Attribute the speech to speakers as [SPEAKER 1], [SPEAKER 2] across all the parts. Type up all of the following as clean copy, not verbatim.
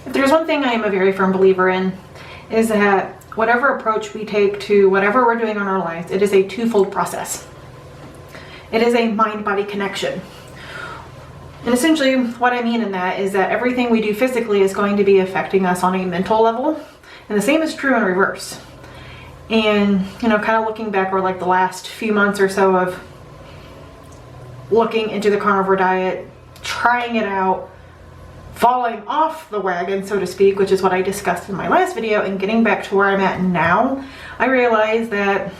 [SPEAKER 1] If there's one thing I am a very firm believer in, is that whatever approach we take to whatever we're doing in our lives, it is a twofold process. It is a mind-body connection. And essentially what I mean in that is that everything we do physically is going to be affecting us on a mental level, and the same is true in reverse. And kind of looking back over like the last few months or so of looking into the carnivore diet, trying it out, falling off the wagon, so to speak, which is what I discussed in my last video, and getting back to where I'm at now, I realized that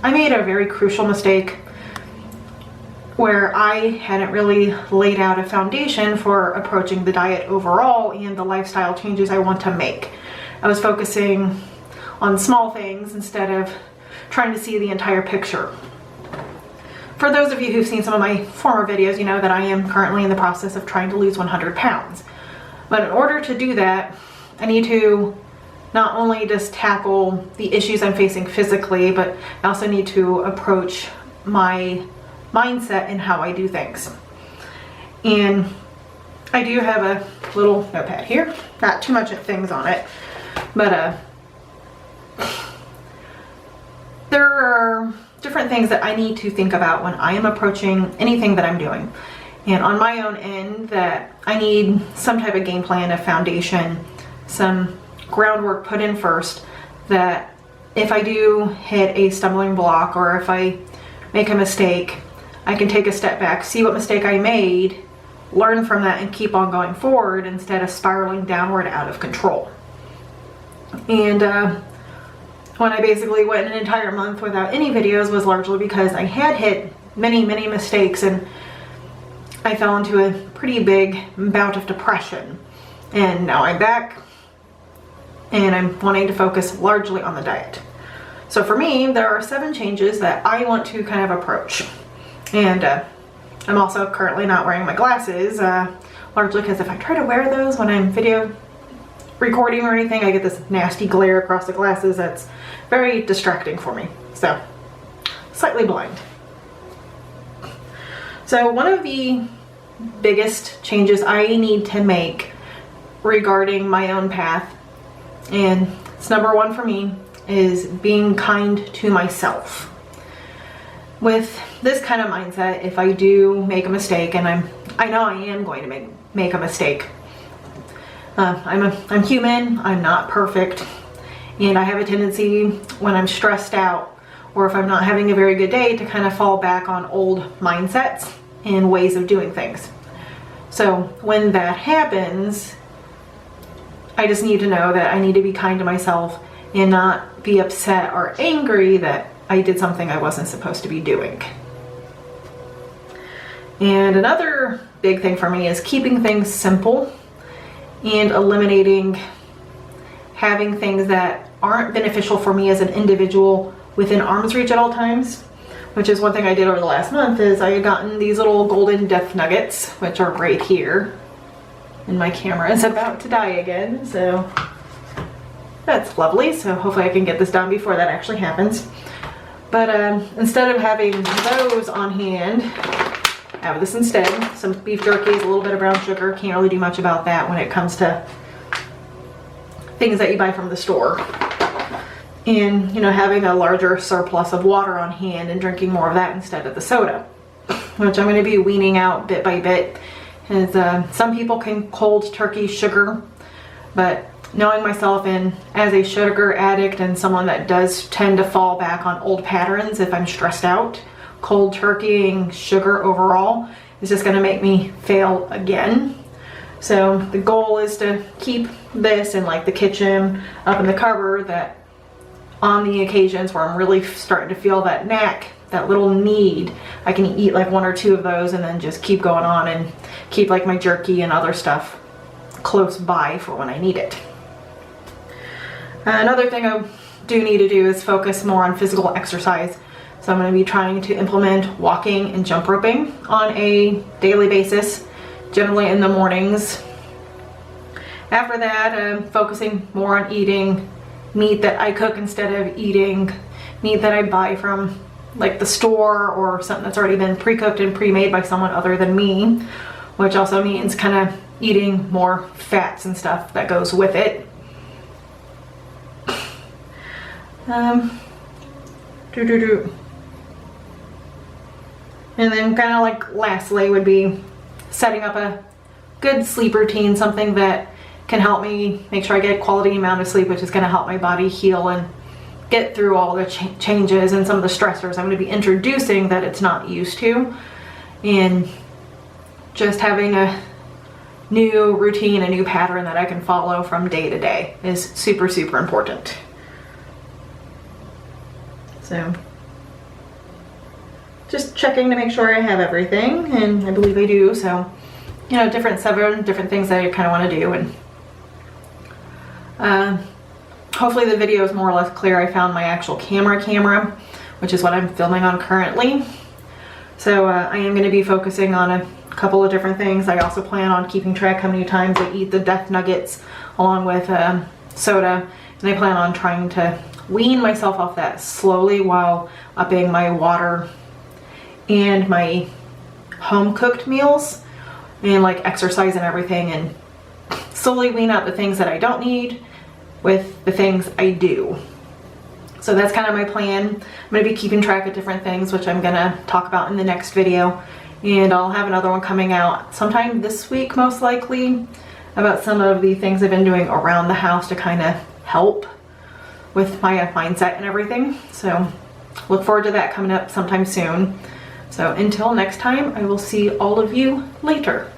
[SPEAKER 1] I made a very crucial mistake where I hadn't really laid out a foundation for approaching the diet overall and the lifestyle changes I want to make. I was focusing on small things instead of trying to see the entire picture. For those of you who've seen some of my former videos, you know that I am currently in the process of trying to lose 100 pounds. But in order to do that, I need to not only just tackle the issues I'm facing physically, but I also need to approach my mindset and how I do things. And I do have a little notepad here, not too much things on it, but there are different things that I need to think about when I am approaching anything that I'm doing. And on my own end, that I need some type of game plan, a foundation, some groundwork put in first, that if I do hit a stumbling block or if I make a mistake, I can take a step back, see what mistake I made, learn from that, and keep on going forward instead of spiraling downward out of control. And when I basically went an entire month without any videos was largely because I had hit many mistakes, and I fell into a pretty big bout of depression. And now I'm back and I'm wanting to focus largely on the diet. So for me, there are 7 changes that I want to kind of approach. And I'm also currently not wearing my glasses, largely because if I try to wear those when I'm video recording or anything, I get this nasty glare across the glasses that's very distracting for me. So, slightly blind. So one of the biggest changes I need to make regarding my own path, and it's number 1 for me, is being kind to myself. With this kind of mindset, if I do make a mistake, and I know I am going to make a mistake. I'm human, I'm not perfect, and I have a tendency when I'm stressed out or if I'm not having a very good day to kind of fall back on old mindsets and ways of doing things. So when that happens, I just need to know that I need to be kind to myself and not be upset or angry that I did something I wasn't supposed to be doing. And another big thing for me is keeping things simple and eliminating having things that aren't beneficial for me as an individual within arm's reach at all times, which is one thing I did over the last month. Is I had gotten these little golden death nuggets, which are right here, and my camera is about to die again, so that's lovely. So hopefully I can get this done before that actually happens. But instead of having those on hand, I have this instead. Some beef jerky, a little bit of brown sugar. Can't really do much about that when it comes to things that you buy from the store. And, having a larger surplus of water on hand and drinking more of that instead of the soda, which I'm going to be weaning out bit by bit. As some people can cold turkey sugar, but knowing myself and as a sugar addict and someone that does tend to fall back on old patterns if I'm stressed out, cold turkeying sugar overall is just going to make me fail again. So the goal is to keep this in like the kitchen, up in the cupboard, that on the occasions where I'm really starting to feel that knack, that little need, I can eat like 1 or 2 of those and then just keep going on and keep like my jerky and other stuff close by for when I need it. Another thing I do need to do is focus more on physical exercise. So I'm going to be trying to implement walking and jump roping on a daily basis, generally in the mornings. After that, I'm focusing more on eating meat that I cook instead of eating meat that I buy from like the store or something that's already been pre-cooked and pre-made by someone other than me, which also means kind of eating more fats and stuff that goes with it. And then kind of like lastly would be setting up a good sleep routine, something that can help me make sure I get a quality amount of sleep, which is going to help my body heal and get through all the changes and some of the stressors I'm going to be introducing that it's not used to. And just having a new routine, a new pattern that I can follow from day to day is super, super important. So just checking to make sure I have everything, and I believe I do. So, you know, several different things that I kind of want to do, and hopefully the video is more or less clear. I found my actual camera, which is what I'm filming on currently. So I am going to be focusing on a couple of different things. I also plan on keeping track how many times I eat the death nuggets along with soda, and I plan on trying to wean myself off that slowly while upping my water and my home cooked meals and like exercise and everything, and slowly wean out the things that I don't need with the things I do. So that's kind of my plan. I'm going to be keeping track of different things, which I'm going to talk about in the next video, and I'll have another one coming out sometime this week most likely about some of the things I've been doing around the house to kind of help with my mindset and everything. So look forward to that coming up sometime soon. So until next time, I will see all of you later.